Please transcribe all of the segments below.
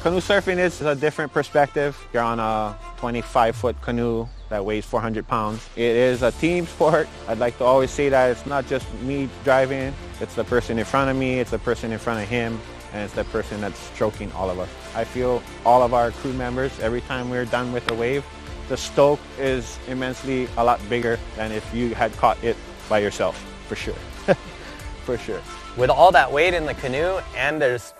Canoe surfing is a different perspective. You're on a 25-foot canoe that weighs 400 pounds. It is a team sport. I'd like to always say that it's not just me driving, it's the person in front of me, it's the person in front of him, and it's the person that's stroking all of us. I feel all of our crew members, every time we're done with a wave, the stoke is immensely a lot bigger than if you had caught it by yourself, for sure, for sure. With all that weight in the canoe, and there's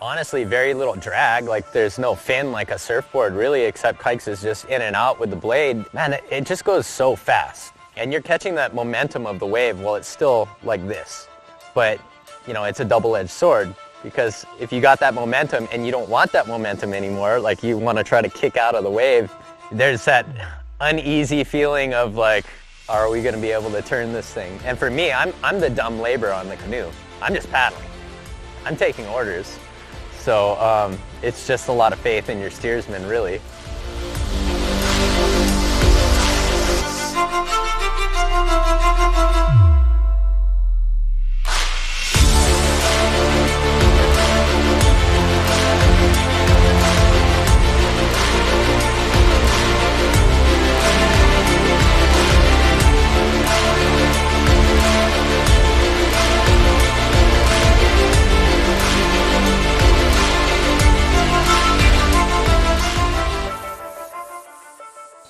honestly very little drag, like there's no fin like a surfboard really, except kikes is just in and out with the blade. Man, it just goes so fast. And you're catching that momentum of the wave while it's still like this. But, you know, it's a double-edged sword, because if you got that momentum and you don't want that momentum anymore, like you want to try to kick out of the wave, there's that uneasy feeling of like, are we going to be able to turn this thing? And for me, I'm the dumb labor on the canoe. I'm just paddling. I'm taking orders. So it's just a lot of faith in your steersman, really.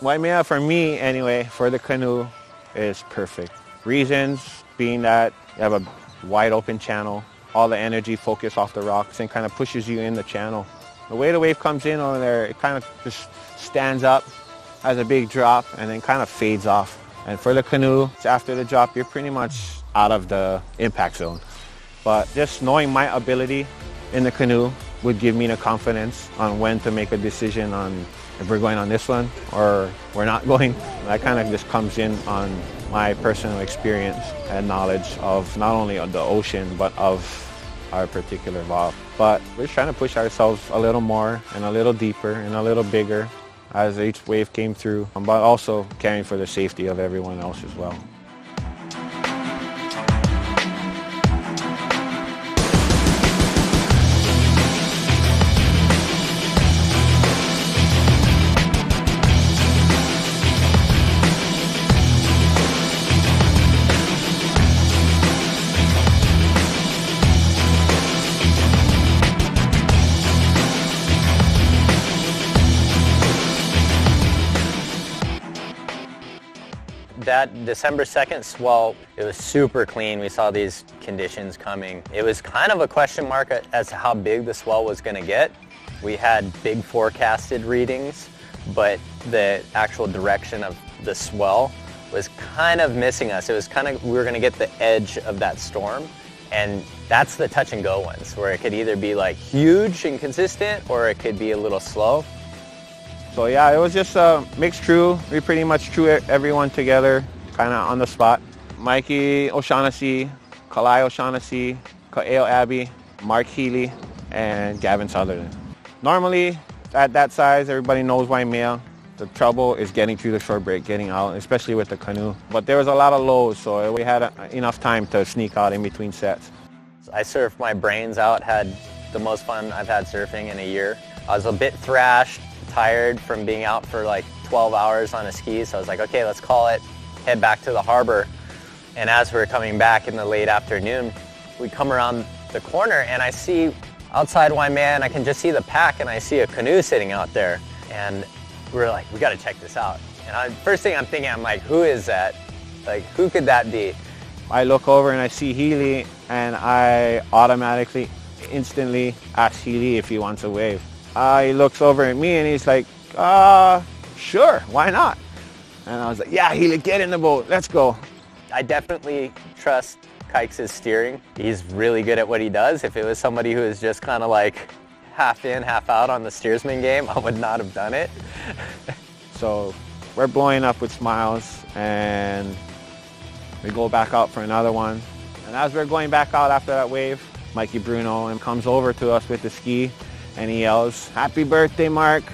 Waimea, for me anyway, for the canoe, is perfect. Reasons being that you have a wide open channel, all the energy focused off the rocks and kind of pushes you in the channel. The way the wave comes in over there, it kind of just stands up, has a big drop, and then kind of fades off. And for the canoe, after the drop, you're pretty much out of the impact zone. But just knowing my ability in the canoe would give me the confidence on when to make a decision on if we're going on this one or we're not going. That kind of just comes in on my personal experience and knowledge of not only of the ocean, but of our particular valve. But we're trying to push ourselves a little more and a little deeper and a little bigger as each wave came through, but also caring for the safety of everyone else as well. That December 2nd swell, it was super clean. We saw these conditions coming. It was kind of a question mark as to how big the swell was going to get. We had big forecasted readings, but the actual direction of the swell was kind of missing us. It was kind of, we were going to get the edge of that storm, and that's the touch and go ones, where it could either be like huge and consistent, or it could be a little slow. So yeah, it was just a mixed crew. We pretty much threw everyone together, kind of on the spot. Mikey O'Shaughnessy, Kalai O'Shaughnessy, Kaeo Abbey, Mark Healey, and Gavin Sutherland. Normally, at that size, everybody knows Waimea. The trouble is getting through the short break, getting out, especially with the canoe. But there was a lot of lows, so we had enough time to sneak out in between sets. I surfed my brains out, had the most fun I've had surfing in a year. I was a bit thrashed, tired from being out for like 12 hours on a ski, so I was like, okay, let's call it, head back to the harbor. And as we were coming back in the late afternoon, we come around the corner and I see outside Waimea, and I can just see the pack, and I see a canoe sitting out there. And we're like, we gotta check this out. And first thing I'm thinking, I'm like, who is that? Like, who could that be? I look over and I see Healey, and I automatically, instantly ask Healey if he wants a wave. He looks over at me and he's like, sure, why not? And I was like, yeah, Healey, get in the boat, let's go. I definitely trust Kikes' steering. He's really good at what he does. If it was somebody who is just kind of like half in, half out on the steersman game, I would not have done it. So we're blowing up with smiles and we go back out for another one. And as we're going back out after that wave, Mikey Bruno comes over to us with the ski and he yells, "Happy birthday, Mark."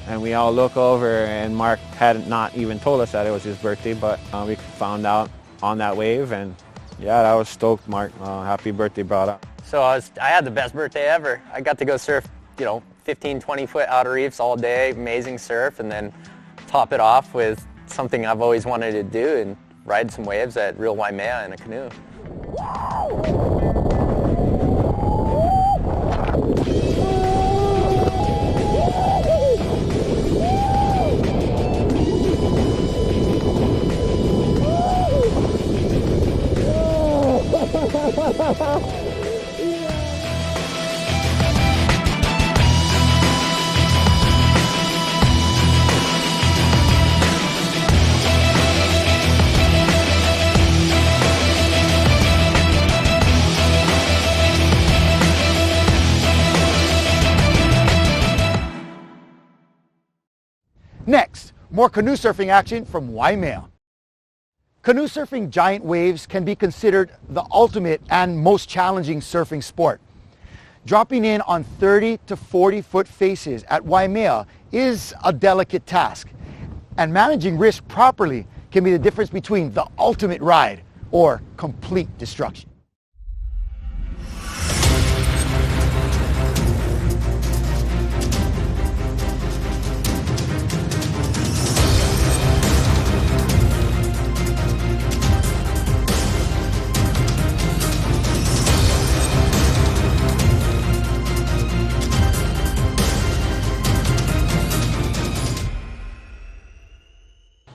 And we all look over and Mark had not even told us that it was his birthday, but we found out on that wave, and yeah, I was stoked, Mark. Happy birthday, brother. So I had the best birthday ever. I got to go surf, 15, 20 foot outer reefs all day, amazing surf, and then top it off with something I've always wanted to do and ride some waves at real Waimea in a canoe. Next, more canoe surfing action from Waimea. Canoe surfing giant waves can be considered the ultimate and most challenging surfing sport. Dropping in on 30 to 40 foot faces at Waimea is a delicate task, and managing risk properly can be the difference between the ultimate ride or complete destruction.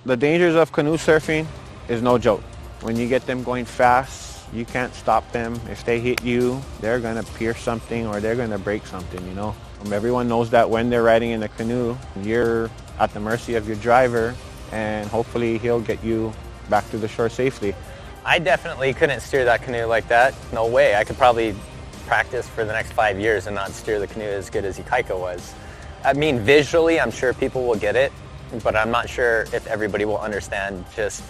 The dangers of canoe surfing is no joke. When you get them going fast, you can't stop them. If they hit you, they're gonna pierce something or they're gonna break something, Everyone knows that when they're riding in a canoe, you're at the mercy of your driver, and hopefully he'll get you back to the shore safely. I definitely couldn't steer that canoe like that. No way. I could probably practice for the next 5 years and not steer the canoe as good as Ikaika was. I mean, visually, I'm sure people will get it, but I'm not sure if everybody will understand just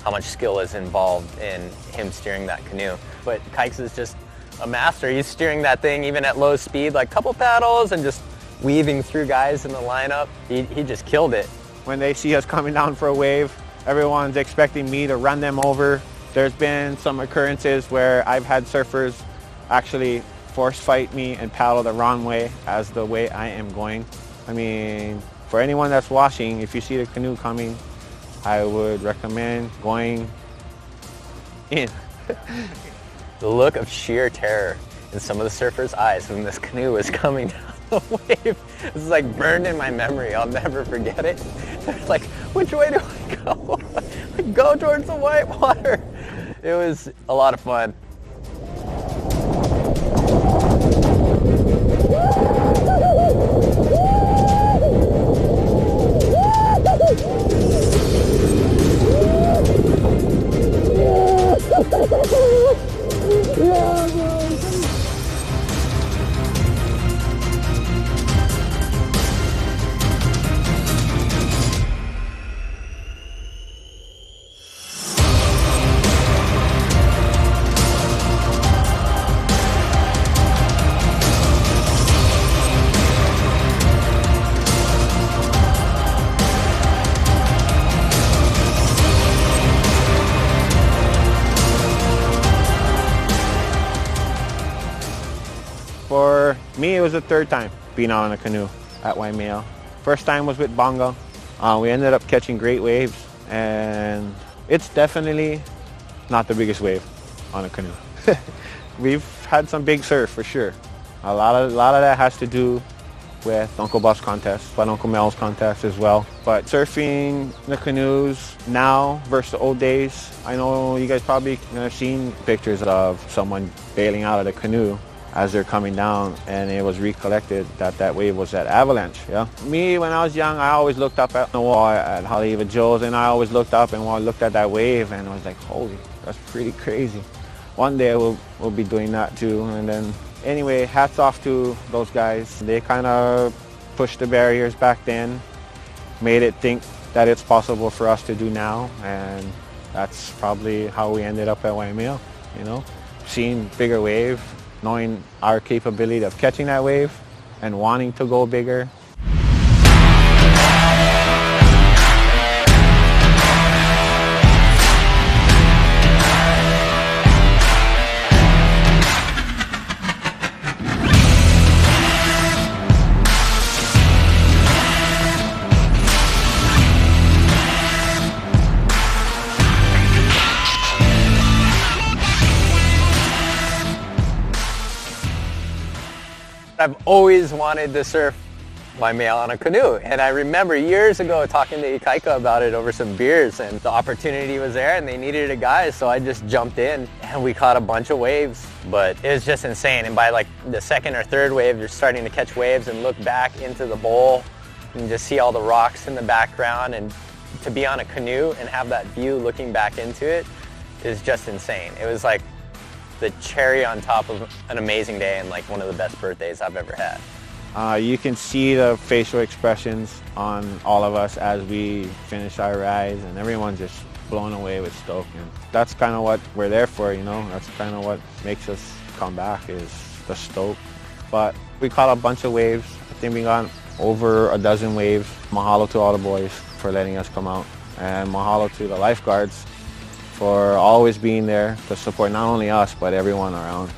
how much skill is involved in him steering that canoe. But Kikes is just a master. He's steering that thing even at low speed, like couple paddles and just weaving through guys in the lineup. He just killed it. When they see us coming down for a wave, everyone's expecting me to run them over. There's been some occurrences where I've had surfers actually force fight me and paddle the wrong way as the way I am going. I mean, for anyone that's watching, if you see the canoe coming, I would recommend going in. The look of sheer terror in some of the surfers' eyes when this canoe was coming down the wave, it's like burned in my memory. I'll never forget it. They're like, which way do I go? Go towards the white water. It was a lot of fun. For me, it was the third time being out on a canoe at Waimea. First time was with Bonga. We ended up catching great waves, and it's definitely not the biggest wave on a canoe. We've had some big surf for sure. A lot of that has to do with Uncle Buff's contest, but Uncle Mel's contest as well. But surfing the canoes now versus the old days, I know you guys probably have seen pictures of someone bailing out of the canoe. as they're coming down, and it was recollected that that wave was that avalanche. Yeah. Me, when I was young, I always looked up at the wall at Haleiwa Joe's, and I always looked up and looked at that wave, and I was like, holy, that's pretty crazy. One day we'll be doing that too. And then anyway, hats off to those guys. They kind of pushed the barriers back then, made it think that it's possible for us to do now, and that's probably how we ended up at Waimea, you know, seeing bigger wave, knowing our capability of catching that wave and wanting to go bigger. I've always wanted to surf Waimea on a canoe, and I remember years ago talking to Ikaika about it over some beers, and the opportunity was there and they needed a guy, so I just jumped in and we caught a bunch of waves. But it was just insane, and by like the second or third wave you're starting to catch waves and look back into the bowl and just see all the rocks in the background, and to be on a canoe and have that view looking back into it is just insane. It was like the cherry on top of an amazing day and like one of the best birthdays I've ever had. You can see the facial expressions on all of us as we finish our rides, and everyone's just blown away with stoke. And that's kind of what we're there for, you know. That's kind of what makes us come back, is the stoke. But we caught a bunch of waves. I think we got over a dozen waves. Mahalo to all the boys for letting us come out, and mahalo to the lifeguards for always being there to support not only us, but everyone around.